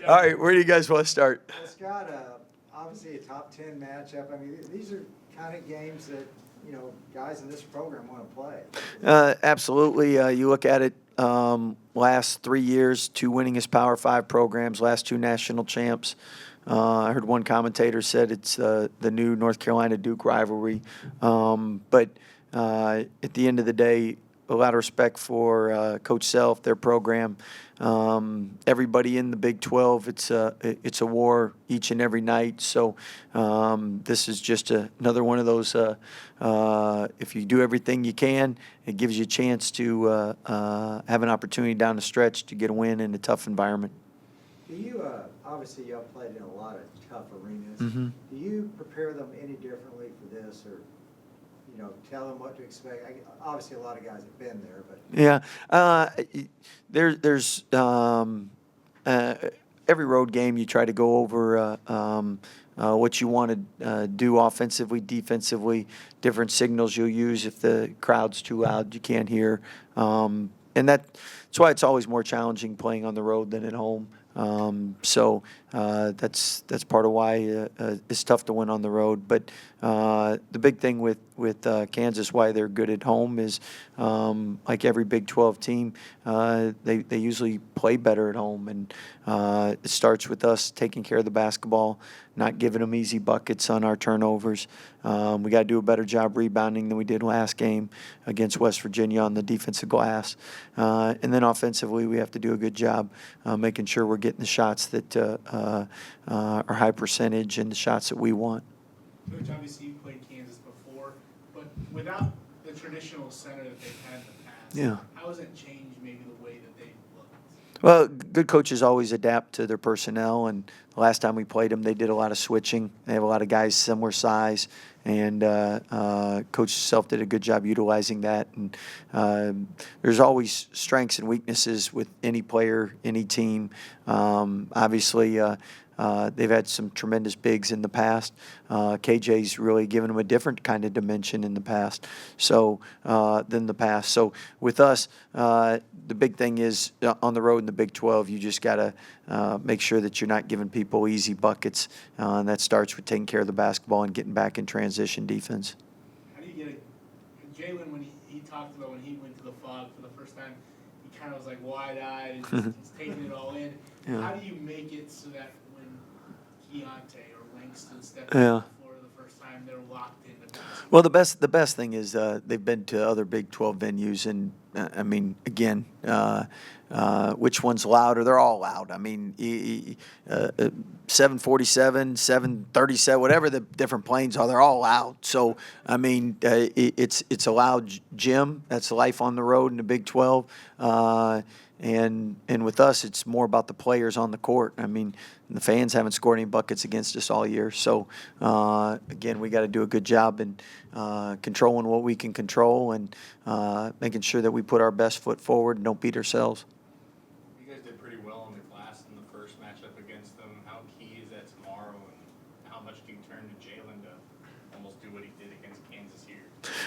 All right, where do you guys want to start? It's got obviously a top 10 matchup. I mean, these are kind of games that, guys in this program want to play. Absolutely. You look at it, last 3 years, 2 winningest Power 5 programs, last 2 national champs. I heard one commentator said it's the new North Carolina-Duke rivalry. But at the end of the day, a lot of respect for Coach Self, their program. Everybody in the Big 12, it's a war each and every night. So this is just another one of those. If you do everything you can, it gives you a chance to have an opportunity down the stretch to get a win in a tough environment. Do you obviously you have played in a lot of tough arenas. Mm-hmm. Do you prepare them any differently for this, or tell them what to expect? Obviously, a lot of guys have been there, but Yeah, there's every road game you try to go over what you want to do offensively, defensively, different signals you'll use if the crowd's too loud, you can't hear, and that's why it's always more challenging playing on the road than at home. So that's part of why it's tough to win on the road. But the big thing with Kansas, why they're good at home, is like every Big 12 team, they usually play better at home, and it starts with us taking care of the basketball, not giving them easy buckets on our turnovers. We got to do a better job rebounding than we did last game against West Virginia on the defensive glass, and then offensively we have to do a good job making sure we're getting the shots that are high percentage and the shots that we want. Coach, obviously you played Kansas before, but without the traditional center that they've had in the past, Yeah. How has it changed maybe the way that they look? Well, good coaches always adapt to their personnel, and the last time we played them, they did a lot of switching. They have a lot of guys similar size, and Coach Self did a good job utilizing that. And there's always strengths and weaknesses with any player, any team. Obviously, they've had some tremendous bigs in the past. KJ's really given them a different kind of dimension in the past. So than the past. So with us, the big thing is on the road in the Big 12, you just got to make sure that you're not giving people easy buckets, and that starts with taking care of the basketball and getting back in transition defense. How do you get Jalen, when he talked about when he went to the Fog for the first time, he kind of was like wide-eyed and he's taking it all in. Yeah. How do you make it so that when Keontae or Langston step Yeah. on the floor the first time, they're locked in the basketball? Well, the best thing is they've been to other Big 12 venues, and I mean, again, which one's louder? They're all loud. I mean, 747, 737, whatever the different planes are, they're all loud. So, I mean, it's a loud gym. That's life on the road in the Big 12. And with us, it's more about the players on the court. I mean, the fans haven't scored any buckets against us all year. So, again, we got to do a good job in controlling what we can control and making sure that we put our best foot forward and don't beat ourselves. You guys did pretty well in the class in the first matchup against them. How key is that tomorrow, and how much do you turn to Jalen to almost do what he did against Kansas here?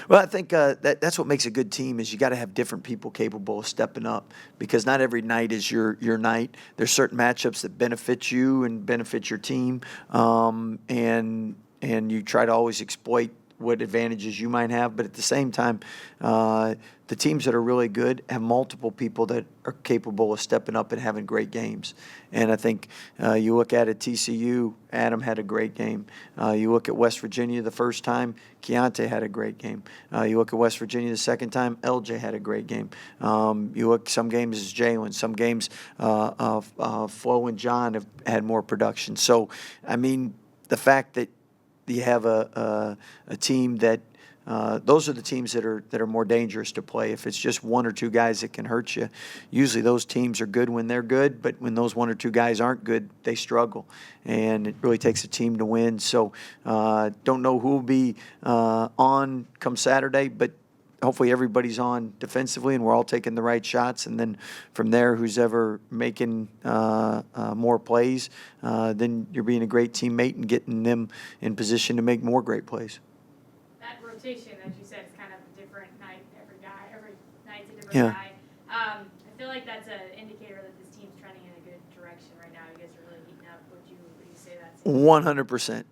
Well, I think that's what makes a good team is you got to have different people capable of stepping up, because not every night is your night. There's certain matchups that benefit you and benefit your team, and you try to always exploit what advantages you might have. But at the same time, the teams that are really good have multiple people that are capable of stepping up and having great games. And I think you look at it, TCU, Adam had a great game. You look at West Virginia the first time, Keontae had a great game. You look at West Virginia the second time, LJ had a great game. You look, some games it's Jalen, some games Flo and John have had more production. So, I mean, the fact that you have a team that those are the teams that are more dangerous to play. If it's just one or two guys that can hurt you, usually those teams are good when they're good, but when those one or two guys aren't good, they struggle, and it really takes a team to win. So don't know who will be on come Saturday, but hopefully everybody's on defensively and we're all taking the right shots, and then from there, who's ever making more plays, then you're being a great teammate and getting them in position to make more great plays. That rotation, as you said, is kind of a different night. Every night's a different Yeah. guy. I feel like that's an indicator that this team's trending in a good direction right now. You guys are really up, would you say that's? 100%.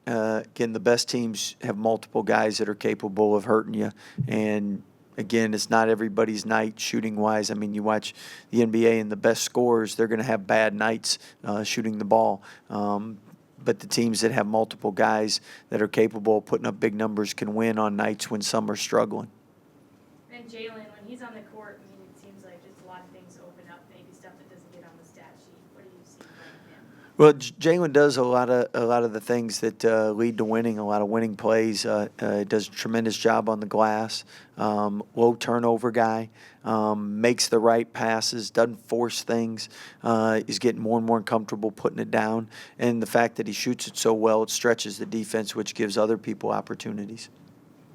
Again, the best teams have multiple guys that are capable of hurting you. And again, it's not everybody's night shooting wise. I mean, you watch the NBA and the best scorers, they're going to have bad nights shooting the ball. But the teams that have multiple guys that are capable of putting up big numbers can win on nights when some are struggling. And Jalen, when he's on the court, I mean, it seems like just a lot of things open up, maybe stuff that doesn't get on the stat sheet. What do you see from him? Well, Jalen does a lot of the things that lead to winning, a lot of winning plays. Does a tremendous job on the glass. Low turnover guy. Makes the right passes. Doesn't force things. Is getting more and more comfortable putting it down. And the fact that he shoots it so well, it stretches the defense, which gives other people opportunities.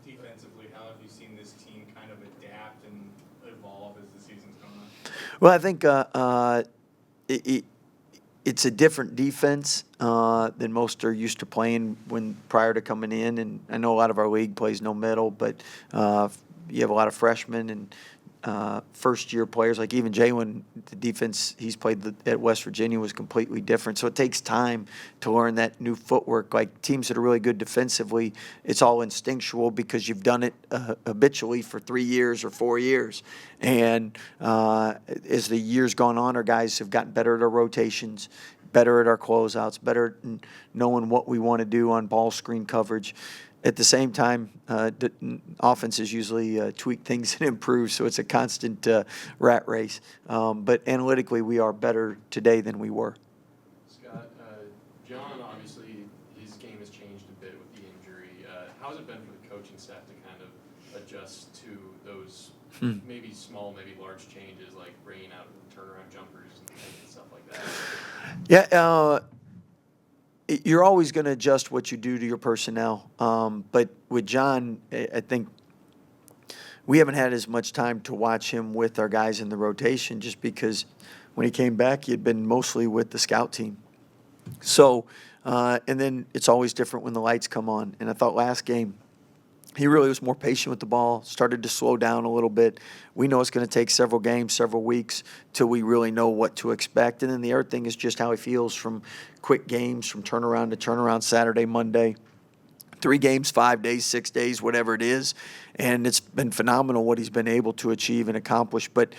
Defensively, how have you seen this team kind of adapt and evolve as the season's going on? Well, I think it's a different defense than most are used to playing prior to coming in. And I know a lot of our league plays no middle, but you have a lot of freshmen and first-year players. Like even Jalen, the defense he's played at West Virginia was completely different. So it takes time to learn that new footwork. Like teams that are really good defensively, it's all instinctual because you've done it habitually for 3 years or 4 years. And as the years gone on, our guys have gotten better at our rotations, better at our closeouts, better at knowing what we want to do on ball screen coverage. At the same time, offenses usually tweak things and improve, so it's a constant rat race. But analytically, we are better today than we were. Scott, John, obviously, his game has changed a bit with the injury. How has it been for the coaching staff to kind of adjust to those maybe small, maybe large changes, like bringing out turnaround jumpers and stuff like that? Yeah, you're always going to adjust what you do to your personnel. But with John, I think we haven't had as much time to watch him with our guys in the rotation just because when he came back, he had been mostly with the scout team. So, and then it's always different when the lights come on. And I thought last game, he really was more patient with the ball, started to slow down a little bit. We know it's going to take several games, several weeks till we really know what to expect. And then the other thing is just how he feels from quick games, from turnaround to turnaround, Saturday, Monday. 3 games, 5 days, 6 days, whatever it is. And it's been phenomenal what he's been able to achieve and accomplish. But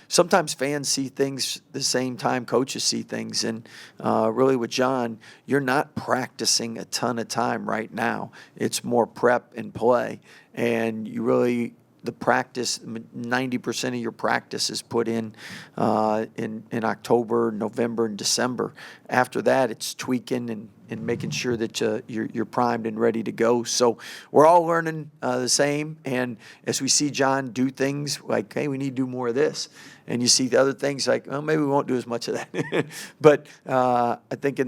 sometimes fans see things the same time coaches see things. And really with John, you're not practicing a ton of time right now. It's more prep and play. And you really – the practice, 90% of your practice is put in October, November, and December. After that, it's tweaking and making sure that you're primed and ready to go. So we're all learning the same. And as we see John do things like, hey, we need to do more of this. And you see the other things like, well, maybe we won't do as much of that. But I think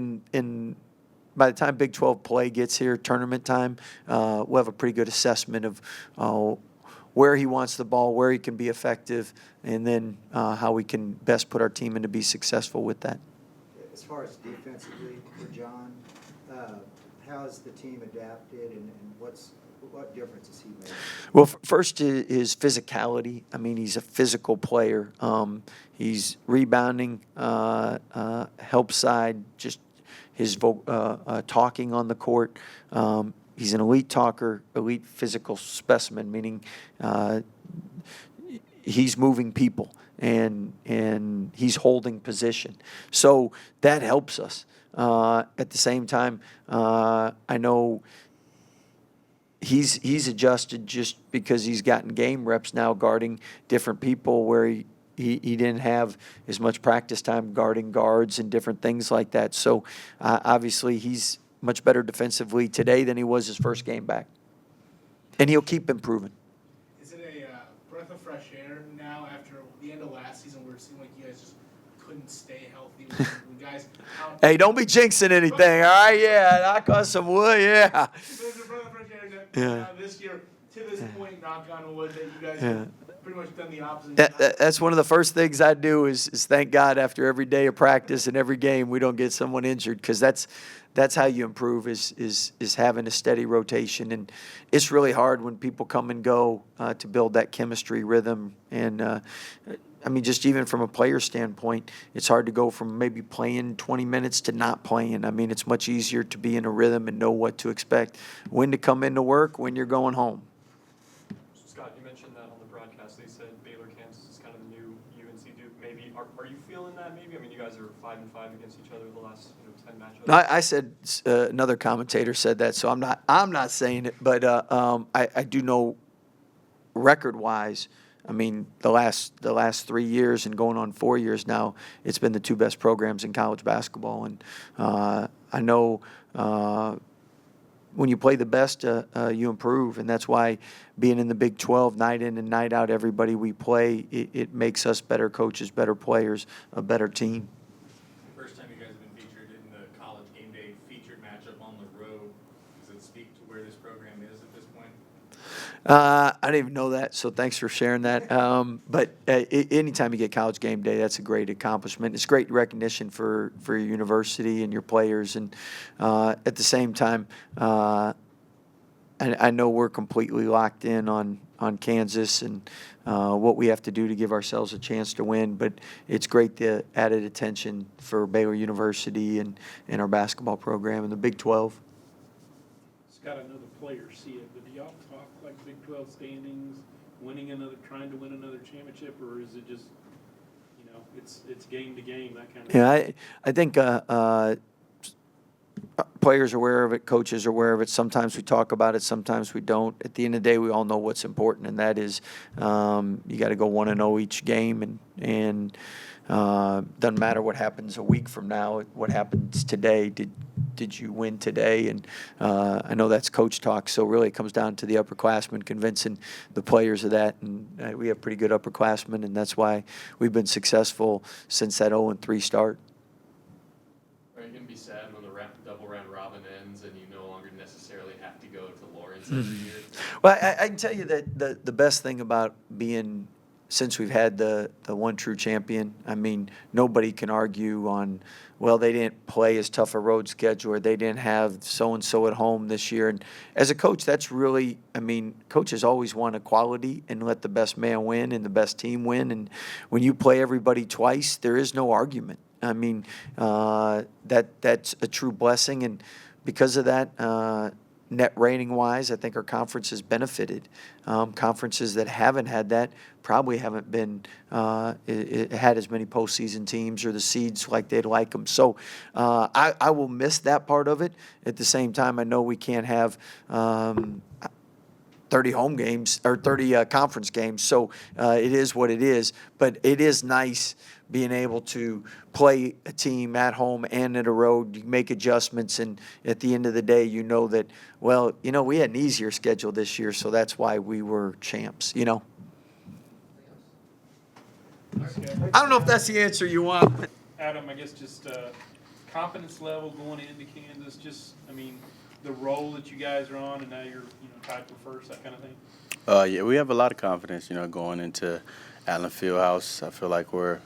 by the time Big 12 play gets here, tournament time, we'll have a pretty good assessment of where he wants the ball, where he can be effective, and then how we can best put our team in to be successful with that. As far as defensively for John, how has the team adapted and what difference has he made? Well, first is physicality. I mean, he's a physical player. He's rebounding, help side, just his talking on the court. He's an elite talker, elite physical specimen, meaning he's moving people and he's holding position. So that helps us. At the same time, I know he's adjusted just because he's gotten game reps now guarding different people where he didn't have as much practice time guarding guards and different things like that. So obviously he's much better defensively today than he was his first game back. And he'll keep improving. Is it a breath of fresh air now after the end of last season where it seemed like you guys just couldn't stay healthy when guys out? Hey, don't be jinxing anything, all right? Yeah, knock on some wood, yeah. But it's a breath of fresh air now this year, to this point, knock on wood, that you guys have pretty much done the opposite. That's one of the first things I do is thank God after every day of practice and every game we don't get someone injured, because that's how you improve is having a steady rotation. And it's really hard when people come and go to build that chemistry rhythm. And I mean, just even from a player standpoint, it's hard to go from maybe playing 20 minutes to not playing. I mean, it's much easier to be in a rhythm and know what to expect, when to come into work, when you're going home. Scott, you mentioned that on the broadcast. They said Baylor, Kansas is kind of the new UNC Duke. Maybe are you feeling that? Maybe I mean, you guys are 5-5 against each other the last 10 matchups. No, I said another commentator said that, so I'm not saying it, but I do know record-wise. I mean, the last 3 years and going on 4 years now, it's been the two best programs in college basketball. And I know when you play the best, you improve. And that's why being in the Big 12 night in and night out, everybody we play, it makes us better coaches, better players, a better team. First time you guys have been featured in the college game day featured matchup on the road. Does it speak to where this program is at this point? I didn't even know that, so thanks for sharing that. But anytime you get college game day, that's a great accomplishment. It's great recognition for your university and your players. And at the same time, I know we're completely locked in on Kansas and what we have to do to give ourselves a chance to win. But it's great the added attention for Baylor University and our basketball program in the Big 12. Scott, I know the players see it, but do y'all talk like Big 12 standings, trying to win another championship, or is it just, it's game to game, that kind of thing? Yeah, I think players are aware of it, coaches are aware of it. Sometimes we talk about it, sometimes we don't. At the end of the day, we all know what's important, and that is you got to go 1-0 each game, and doesn't matter what happens a week from now. What happens today? Did you win today? And I know that's coach talk, so really it comes down to the upperclassmen convincing the players of that. And we have pretty good upperclassmen, and that's why we've been successful since that 0-3 start. Are you going to be sad when the double round robin ends and you no longer necessarily have to go to Lawrence every year? Well, I can tell you that the best thing about being, since we've had the one true champion, I mean, nobody can argue on, well, they didn't play as tough a road schedule, or they didn't have so-and-so at home this year. And as a coach, that's really, I mean, coaches always want equality and let the best man win and the best team win. And when you play everybody twice, there is no argument. I mean, that's a true blessing. And because of that, net rating-wise, I think our conference has benefited. Conferences that haven't had that probably haven't been had as many postseason teams or the seeds like they'd like them. So I will miss that part of it. At the same time, I know we can't have 30 home games or 30 conference games. So it is what it is. But it is nice being able to play a team at home and at a road. You make adjustments, and at the end of the day, you know that, well, we had an easier schedule this year, so that's why we were champs, Okay. I don't know if that's the answer you want. But Adam, I guess just confidence level going into Kansas, just, I mean, the role that you guys are on, and now you're tied for first, that kind of thing? Yeah, we have a lot of confidence, going into Allen Fieldhouse. I feel like we're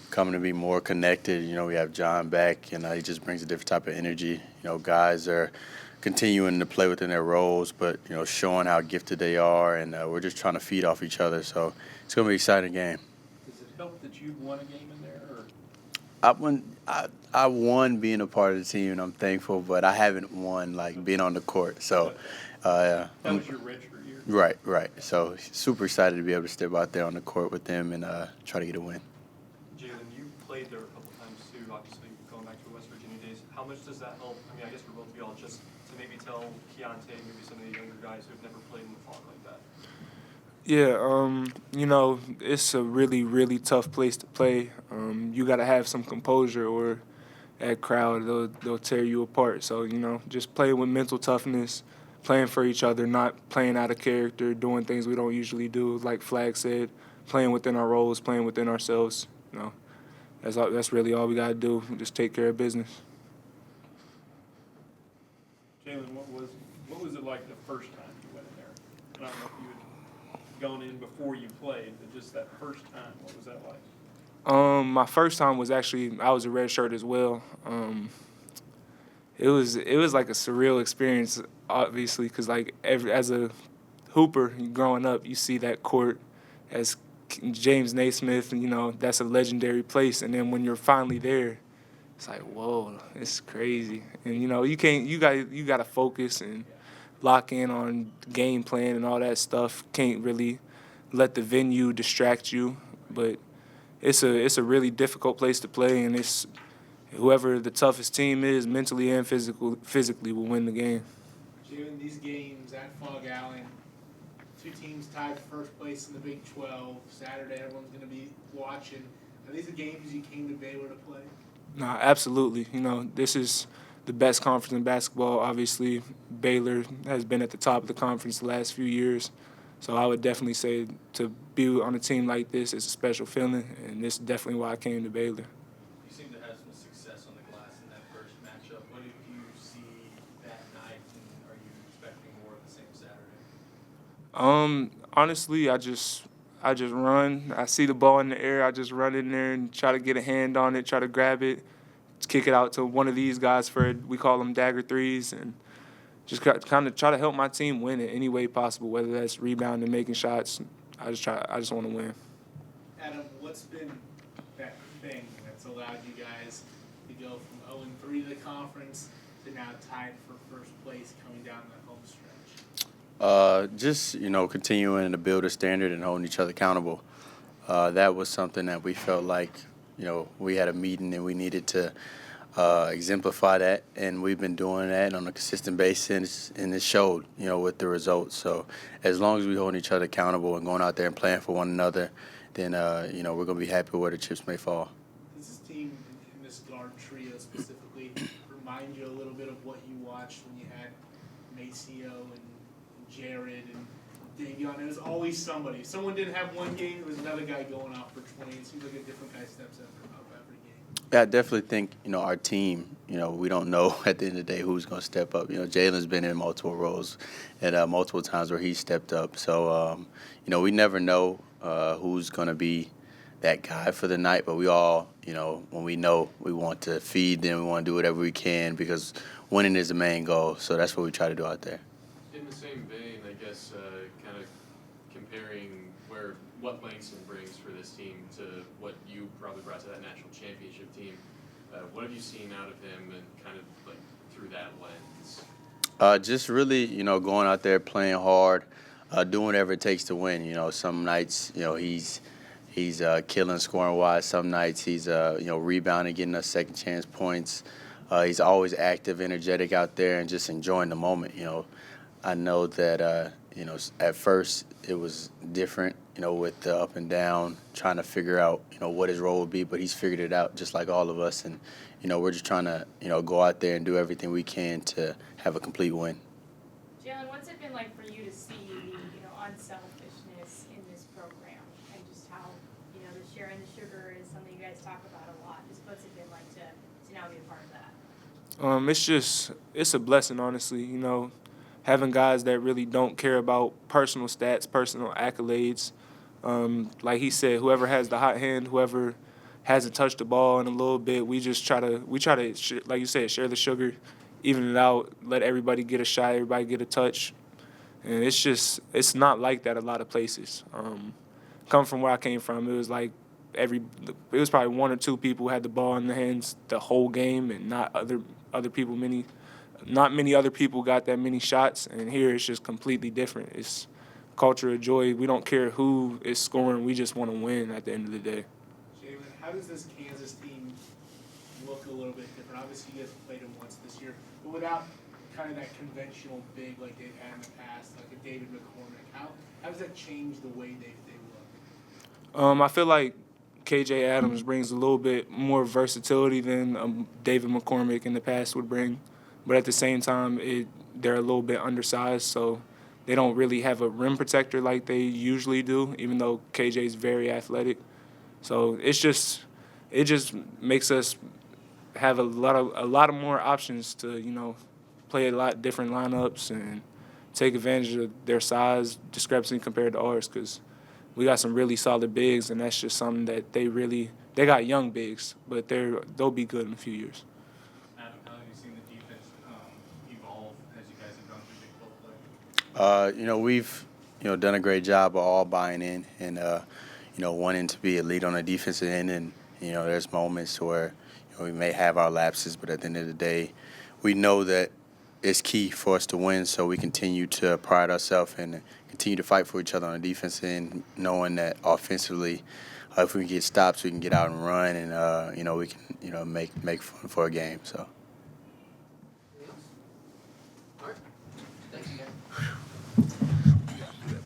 coming to be more connected. We have John back, and he just brings a different type of energy. Guys are continuing to play within their roles, but, showing how gifted they are, and we're just trying to feed off each other. So it's going to be an exciting game. Does it help that you've won a game in there? Or? I won being a part of the team, and I'm thankful, but I haven't won, being on the court. So that was your redshirt year? Right. So super excited to be able to step out there on the court with them and try to get a win. Jalen, you played there a couple times too, obviously going back to West Virginia days. How much does that help? I mean, I guess for both of y'all, just to maybe tell Keontae, maybe some of the younger guys who've never played in the fog like that. Yeah, it's a really, really tough place to play. You got to have some composure, or that crowd, they'll tear you apart. So, just playing with mental toughness, playing for each other, not playing out of character, doing things we don't usually do, like Flag said, playing within our roles, playing within ourselves. That's really all we got to do, just take care of business. Jalen, what was it like the first time you went in there? I don't know if you had gone in before you played, but just that first time, what was that like? My first time was actually, I was a red shirt as well. It was like a surreal experience, obviously, because as a hooper growing up, you see that court as James Naismith, you know, that's a legendary place. And then when you're finally there, it's like, whoa, it's crazy. And, you know, you got to focus and lock in on game plan and all that stuff. Can't really let the venue distract you. But it's a really difficult place to play, and it's whoever the toughest team is, mentally and physically, will win the game. Jalen, these games at Fog Allen, two teams tied for first place in the Big 12. Saturday, everyone's going to be watching. Are these the games you came to Baylor to play? Nah, absolutely. You know, this is the best conference in basketball. Obviously, Baylor has been at the top of the conference the last few years. So I would definitely say to be on a team like this is a special feeling, and this is definitely why I came to Baylor. You seem to have some success on the glass in that first matchup. What did you see that night, and are you expecting more of the same Saturday? Honestly, I just run. I see the ball in the air. I just run in there and try to get a hand on it, try to grab it, kick it out to one of these guys we call them dagger threes, and just kind of try to help my team win it any way possible, whether that's rebounding, making shots. I just want to win. Adam, what's been that thing that's allowed you guys to go from 0-3 to the conference to now tied for first place coming down the home stretch? Just, you know, continuing to build a standard and holding each other accountable. That was something that we felt like, you know, we had a meeting and we needed to exemplify that, and we've been doing that on a consistent basis, and it showed, you know, with the results. So as long as we hold each other accountable and going out there and playing for one another, then, you know, we're going to be happy where the chips may fall. Does this team in this guard trio specifically remind you a little bit of what you watched when you had Maceo and Jared and Davion? It was always somebody. If someone didn't have one game, there was another guy going off for 20. It seems like a different guy steps up every game. Yeah, I definitely think, you know, our team, you know, we don't know at the end of the day who's going to step up. You know, Jalen's been in multiple roles and multiple times where he stepped up. So, you know, we never know who's going to be that guy for the night, but we all, you know we want to feed them, we want to do whatever we can because winning is the main goal. So that's what we try to do out there. In the same vein, I guess, kind of comparing what Langston brings for this team to what you probably brought to that national championship team, what have you seen out of him and kind of like through that lens? Just really, you know, going out there playing hard, doing whatever it takes to win. You know, some nights, you know, he's killing scoring wise. Some nights he's you know, rebounding, getting us second chance points. He's always active, energetic out there, and just enjoying the moment. You know, I know that you know, at first it was different, you know, with the up and down, trying to figure out, you know, what his role would be, but he's figured it out just like all of us. And, you know, we're just trying to, you know, go out there and do everything we can to have a complete win. Jalen, what's it been like for you to see the, you know, unselfishness in this program and just how, you know, the sharing the sugar is something you guys talk about a lot. Just what's it been like to now be a part of that? It's a blessing, honestly, you know, having guys that really don't care about personal stats, personal accolades. Like he said, whoever has the hot hand, whoever hasn't touched the ball in a little bit, we try to, like you said, share the sugar, even it out, let everybody get a shot, everybody get a touch. And it's not like that a lot of places. Come from where I came from, it was like it was probably one or two people who had the ball in their hands the whole game, and not many other people got that many shots. And here it's just completely different. It's culture of joy. We don't care who is scoring. We just want to win at the end of the day. Jalen, how does this Kansas team look a little bit different? Obviously, you guys played them once this year, but without kind of that conventional big like they've had in the past, like a David McCormick. How does that change the way they look? I feel like KJ Adams brings a little bit more versatility than David McCormick in the past would bring. But at the same time, they're a little bit undersized, so they don't really have a rim protector like they usually do, even though KJ's very athletic. So it just makes us have a lot of more options to, you know, play a lot different lineups and take advantage of their size discrepancy compared to ours, because we got some really solid bigs, and that's just something that they got young bigs, but they'll be good in a few years. Adam, how have you seen the defense evolve as you guys have gone through Big 12 play? You know, we've, you know, done a great job of all buying in, and wanting to be a lead on the defensive end, and there's moments where we may have our lapses, but at the end of the day, we know that it's key for us to win. So we continue to pride ourselves and continue to fight for each other on the defensive end, knowing that offensively, if we can get stops, we can get out and run, and we can make fun for a game. So.